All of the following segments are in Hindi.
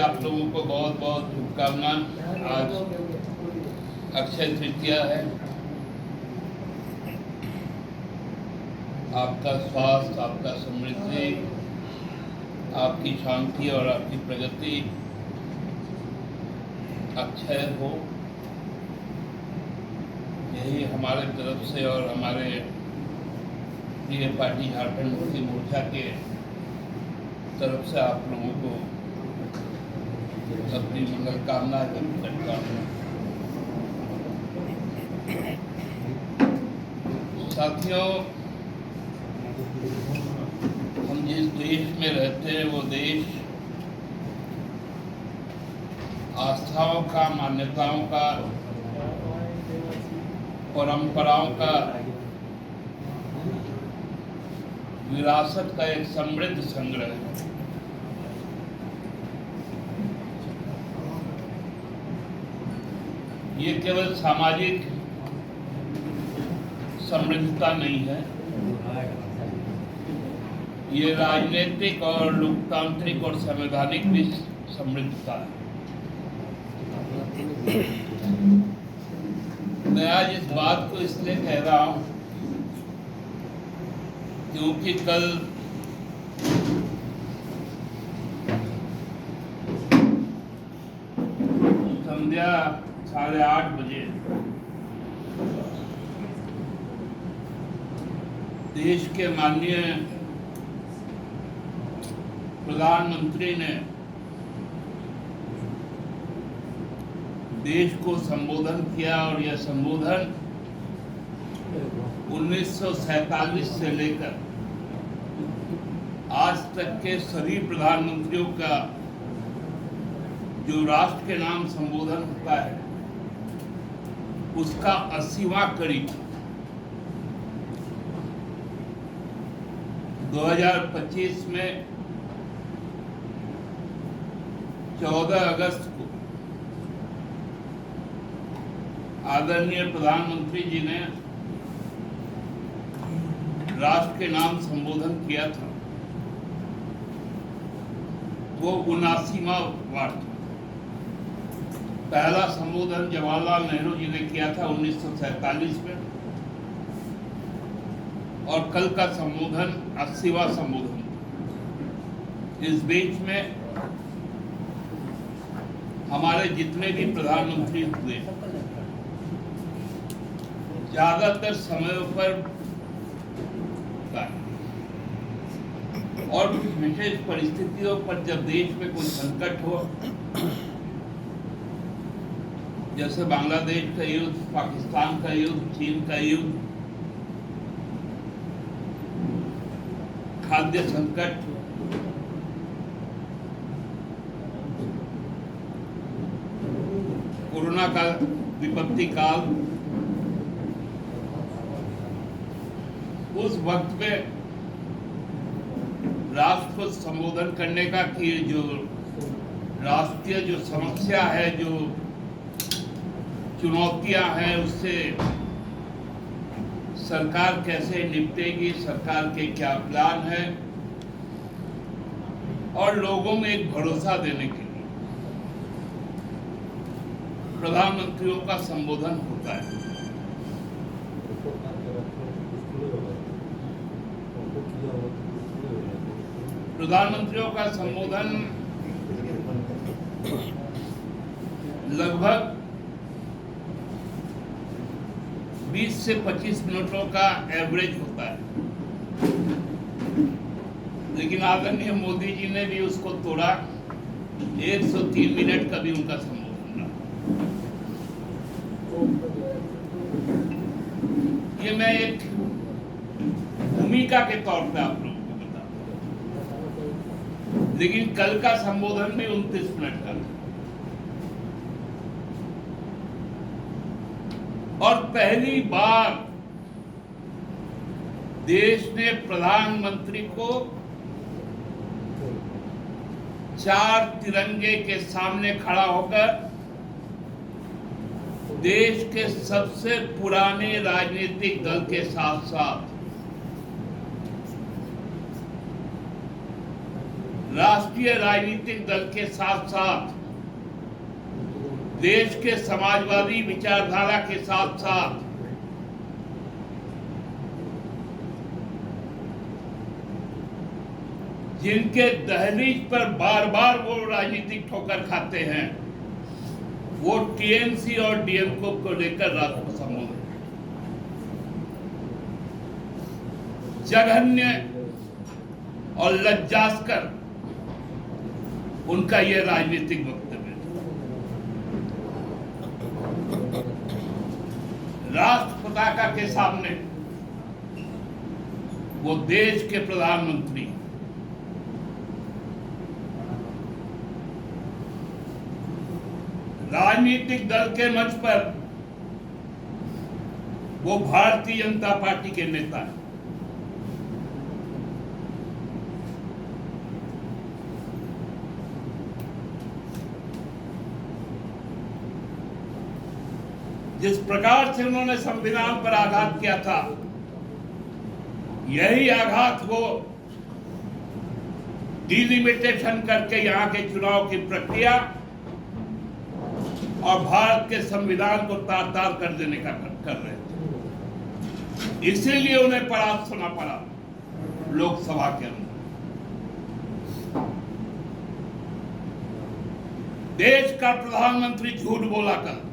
आप लोगों को बहुत बहुत शुभकामनाएं। आज अक्षय तृतीया है। आपका स्वास्थ्य, आपका समृद्धि, आपकी शांति और आपकी प्रगति अक्षय हो, यही हमारे तरफ से और हमारे प्रिय पार्टी झारखंड मुक्ति मोर्चा के तरफ से आप लोगों को अपनी मंगल कामना व्यक्त करता हूँ। साथियों, हम जिस देश में रहते हैं वो देश आस्थाओं का, मान्यताओं का, परंपराओं का, विरासत का एक समृद्ध संग्रह है। ये केवल सामाजिक समृद्धता नहीं है, ये राजनीतिक और लोकतांत्रिक और संवैधानिक भी समृद्धता है। मैं आज इस बात को इसलिए कह रहा हूं क्योंकि कल संध्या 8:30 बजे देश के माननीय प्रधानमंत्री ने देश को संबोधन किया और यह संबोधन 1947 से लेकर आज तक के सभी प्रधानमंत्रियों का जो राष्ट्र के नाम संबोधन होता है उसका 80वां कड़ी 2025 में 14 अगस्त को आदरणीय प्रधानमंत्री जी ने राष्ट्र के नाम संबोधन किया था। वो 79वां वार था। पहला संबोधन जवाहरलाल नेहरू जी ने किया था 1947 में और कल का संबोधन 80वां संबोधन। इस बीच में हमारे जितने भी प्रधानमंत्री हुए ज्यादातर समय पर और विशेष परिस्थितियों पर जब देश में कोई संकट हो, जैसे बांग्लादेश का युद्ध, पाकिस्तान का युद्ध, चीन का युद्ध, खाद्य संकट, कोरोना का विपत्ति काल, उस वक्त में राष्ट्र को संबोधन करने का कि जो राष्ट्रीय जो समस्या है, जो चुनौतियां हैं, उससे सरकार कैसे निपटेगी, सरकार के क्या प्लान है, और लोगों में एक भरोसा देने के लिए प्रधानमंत्रियों का संबोधन होता है। प्रधानमंत्रियों का संबोधन लगभग 20 से 25 मिनटों का एवरेज होता है, लेकिन आदरणीय मोदी जी ने भी उसको तोड़ा। 103 मिनट का भी उनका संबोधन रहा। ये मैं एक भूमिका के तौर पे आप लोगों को बता दूं, लेकिन कल का संबोधन भी 29 मिनट का था। और पहली बार देश ने प्रधानमंत्री को 4 तिरंगे के सामने खड़ा होकर देश के सबसे पुराने राजनीतिक दल के साथ साथ राष्ट्र राष्ट्रीय राजनीतिक दल के साथ साथ देश के समाजवादी विचारधारा के साथ साथ जिनके दहलीज पर बार बार वो राजनीतिक ठोकर खाते हैं, वो टीएमसी और डीएमके को लेकर राष्ट्र समूह जघन्य और लज्जास्कर उनका यह राजनीतिक वक्तव्य है। राष्ट्र पताका के सामने वो देश के प्रधानमंत्री राजनीतिक दल के मंच पर वो भारतीय जनता पार्टी के नेता हैं। जिस प्रकार से उन्होंने संविधान पर आघात किया था, यही आघात वो डिलिमिटेशन करके यहां के चुनाव की प्रक्रिया और भारत के संविधान को तार-तार कर देने का कर रहे थे। इसीलिए उन्हें परास्त होना पड़ा लोकसभा के अंदर। देश का प्रधानमंत्री झूठ बोला कर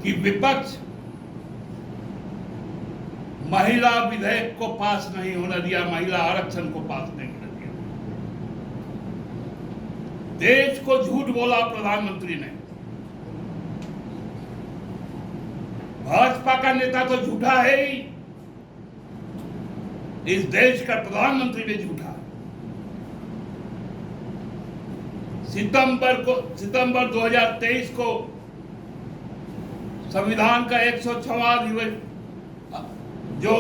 कि विपक्ष महिला विधेयक को पास नहीं होने दिया, महिला आरक्षण को पास नहीं होने दिया। देश को झूठ बोला प्रधानमंत्री ने। भाजपा का नेता तो झूठा है ही, इस देश का प्रधानमंत्री भी झूठा। सितंबर 2023 को संविधान का 106वां जो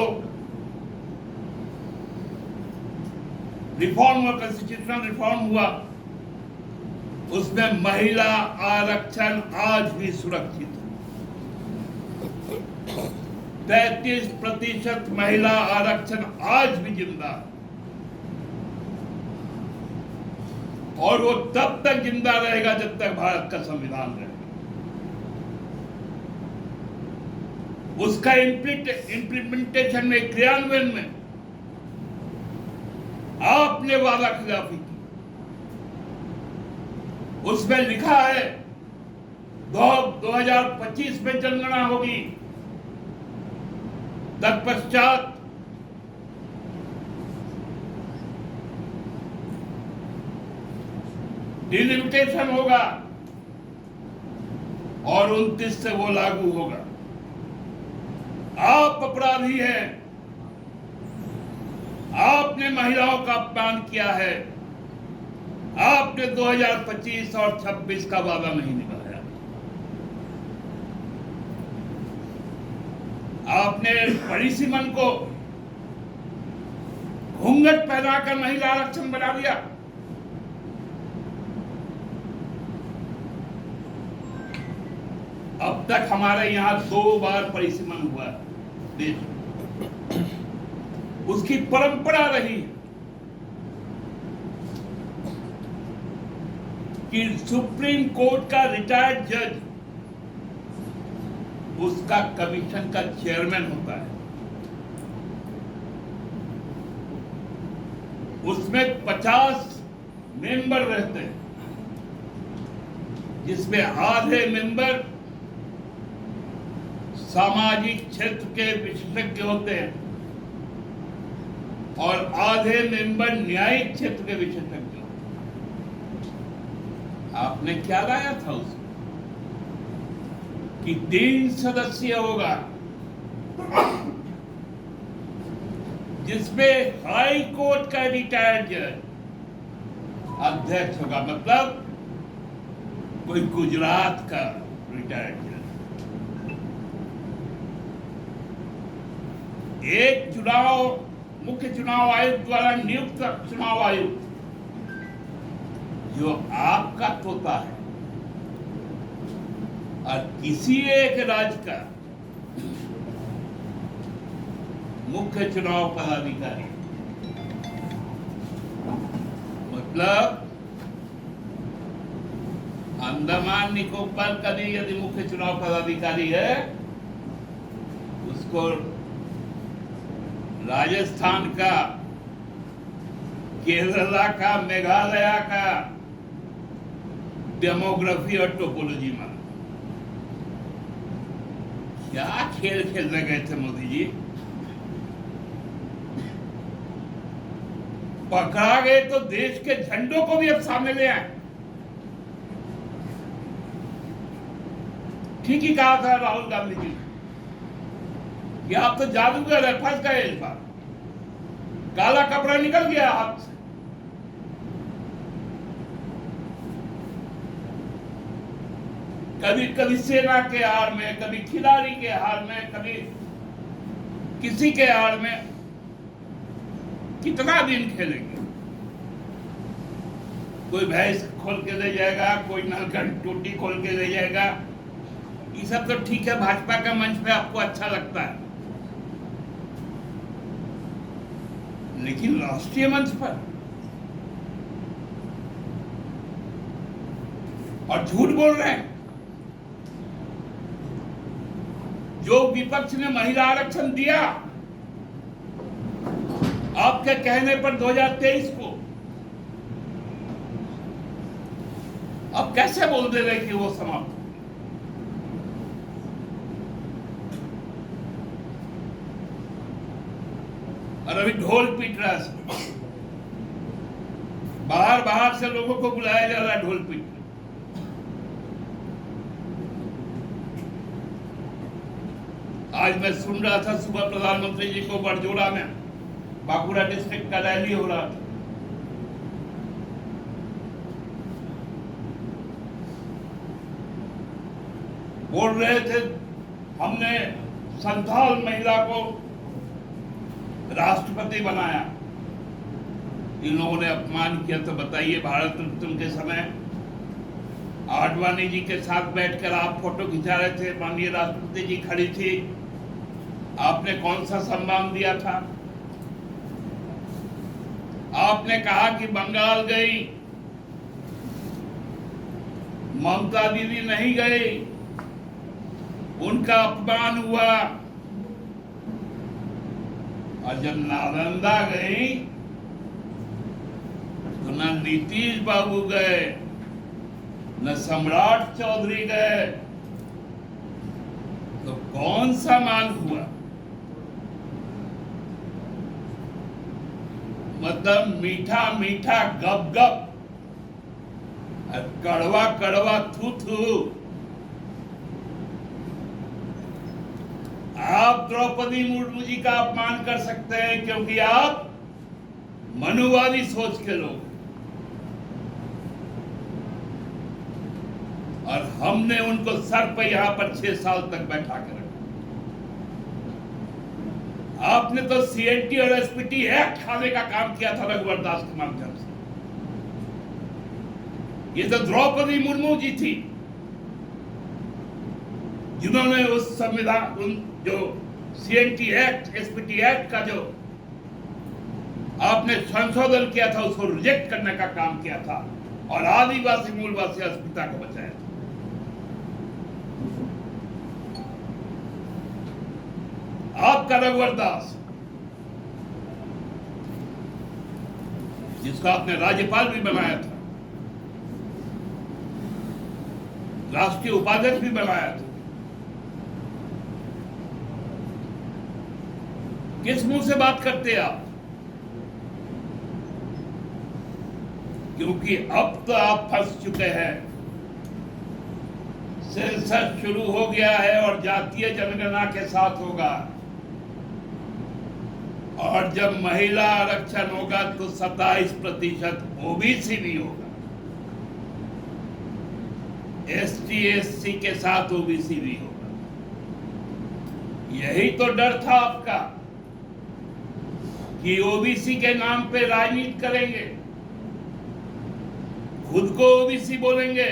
रिफॉर्म हुआ, कॉन्स्टिट्यूशनल रिफॉर्म हुआ, उसमें महिला आरक्षण आज भी सुरक्षित है। 33% महिला आरक्षण आज भी जिंदा है और वो तब तक जिंदा रहेगा जब तक भारत का संविधान रहेगा। उसका इम्प्लीमेंटेशन में, क्रियान्वयन में आपने वादा खिलाफी की। उसमें लिखा है 2025 में जनगणना होगी, तत्पश्चात डिलिमिटेशन होगा और 29 से वो लागू होगा। आप अपराधी हैं, आपने महिलाओं का अपमान किया है, आपने 2025 और 26 का वादा नहीं निभाया। आपने बड़ी सिमन को घूंघट पहनाकर महिला आरक्षण बना दिया। अब तक हमारे यहां 2 बार परिसीमन हुआ है। उसकी परंपरा रही कि सुप्रीम कोर्ट का रिटायर्ड जज उसका कमीशन का चेयरमैन होता है। उसमें 50 मेंबर रहते हैं, जिसमें आधे मेंबर सामाजिक क्षेत्र के विशेषज्ञ होते हैं और आधे मेंबर न्यायिक क्षेत्र के विशेषज्ञ। आपने क्या लाया था उसमें कि 3 सदस्यीय होगा, जिसमें हाई कोर्ट का रिटायर्ड जज अध्यक्ष होगा, मतलब कोई गुजरात का रिटायर्ड जज। एक मुख्य चुनाव आयुक्त द्वारा नियुक्त चुनाव आयुक्त जो आपका तोता है और किसी एक राज्य का मुख्य चुनाव पदाधिकारी, मतलब अंडमान निकोबार का भी यदि मुख्य चुनाव पदाधिकारी है, उसको राजस्थान का, केरला का, मेघालय का डेमोग्राफी और टोपोलॉजी माना। क्या खेल खेलने गए थे मोदी जी? पकड़ा गए तो देश के झंडों को भी अब सामने ले आए। ठीक ही कहा था राहुल गांधी जी कि आप तो जादूगर है, फंस गए इस बार, काला कपड़ा निकल गया हाथ से। कभी कभी सेना के आड़ में, कभी खिलाड़ी के हार में, कभी किसी के आड़ में, कितना दिन खेलेंगे? कोई भैंस खोल के ले जाएगा, कोई नलखंड टूटी खोल के ले जाएगा। ये सब तो ठीक है, भाजपा का मंच पे आपको अच्छा लगता है, लेकिन राष्ट्रीय मंच पर और झूठ बोल रहे हैं। जो विपक्ष ने महिला आरक्षण दिया आपके कहने पर 2023 को, अब कैसे बोल दे रहे कि वो समाप्त? और अभी ढोल पीट रहा है, बाहर बाहर से लोगों को बुलाया जा रहा है ढोल पीट। आज मैं सुन रहा था सुबह प्रधानमंत्री जी को बड़जोड़ा में, बांकुड़ा डिस्ट्रिक्ट का रैली हो रहा था। बोल रहे थे हमने संथाल महिला को राष्ट्रपति बनाया। इन लोगों ने अपमान किया। तो बताइए, भारत रत्न के समय आडवाणी जी के साथ बैठकर आप फोटो खिंचा रहे थे, माननीय राष्ट्रपति जी खड़ी थी, आपने कौन सा सम्मान दिया था? आपने कहा कि बंगाल गई, ममता दीदी नहीं गई, उनका अपमान हुआ। और जब नालंदा गई तो न नीतीश बाबू गए, न सम्राट चौधरी गए, तो कौन सा मान हुआ? मतलब मीठा मीठा गप गप और कड़वा कड़वा थू थू। आप द्रौपदी मुर्मू जी का अपमान कर सकते हैं क्योंकि आप मनुवादी सोच के लोग, और हमने उनको सर पे यहां पर 6 साल तक बैठा के रखा। आपने तो सीएनटी और एसपीटी एक्ट खाने का काम किया था रघुवर दास के माध्यम से। ये तो द्रौपदी मुर्मू जी थी जिन्होंने उस संविधान, जो सीएनटी एक्ट, एसपीटी एक्ट का जो आपने संशोधन किया था, उसको रिजेक्ट करने का काम किया था और आदिवासी मूलवासी अस्मिता को बचाया था। आपका रघुवर दास, जिसको आपने राज्यपाल भी बनाया था, राष्ट्रीय उपाध्यक्ष भी बनाया था, किस मुंह से बात करते आप? क्योंकि अब तो आप फंस चुके हैं। सेंसस शुरू हो गया है और जातीय जनगणना के साथ होगा, और जब महिला आरक्षण होगा तो 27% ओबीसी भी होगा, एसटी एससी के साथ ओबीसी भी होगा। यही तो डर था आपका कि ओबीसी के नाम पे राजनीति करेंगे, खुद को ओबीसी बोलेंगे।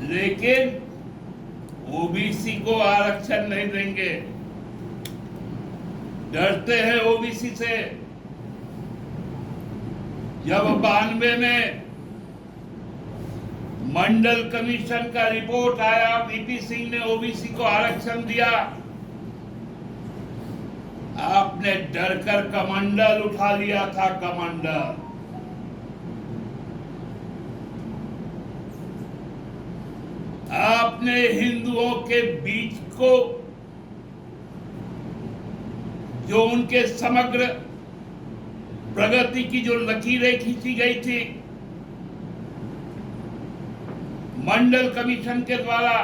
लेकिन ओबीसी को आरक्षण नहीं देंगे, डरते हैं ओबीसी से। जब 92 में मंडल कमीशन का रिपोर्ट आया, वीपी सिंह ने ओबीसी को आरक्षण दिया, आपने डरकर कमंडल उठा लिया था। कमंडल आपने हिंदुओं के बीच को, जो उनके समग्र प्रगति की जो लकीरें खींची गई थी मंडल कमीशन के द्वारा,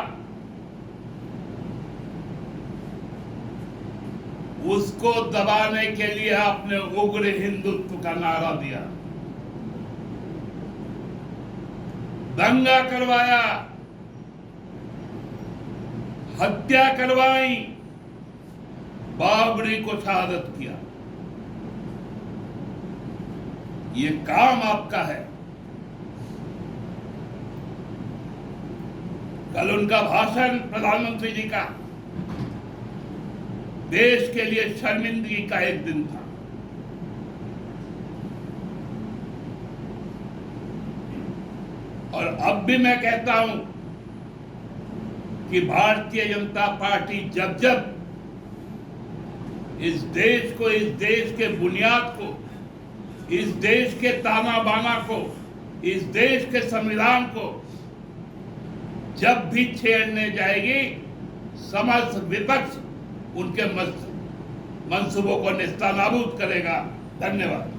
उसको दबाने के लिए आपने उग्र हिंदुत्व का नारा दिया, दंगा करवाया, हत्या करवाई, बाबरी को शहादत किया। ये काम आपका है। कल उनका भाषण प्रधानमंत्री जी का देश के लिए शर्मिंदगी का एक दिन था। और अब भी मैं कहता हूं कि भारतीय जनता पार्टी जब जब इस देश को, इस देश के बुनियाद को, इस देश के ताना बाना को, इस देश के संविधान को जब भी छेड़ने जाएगी, समस्त विपक्ष उनके मंसूबों को नेस्तनाबूद करेगा। धन्यवाद।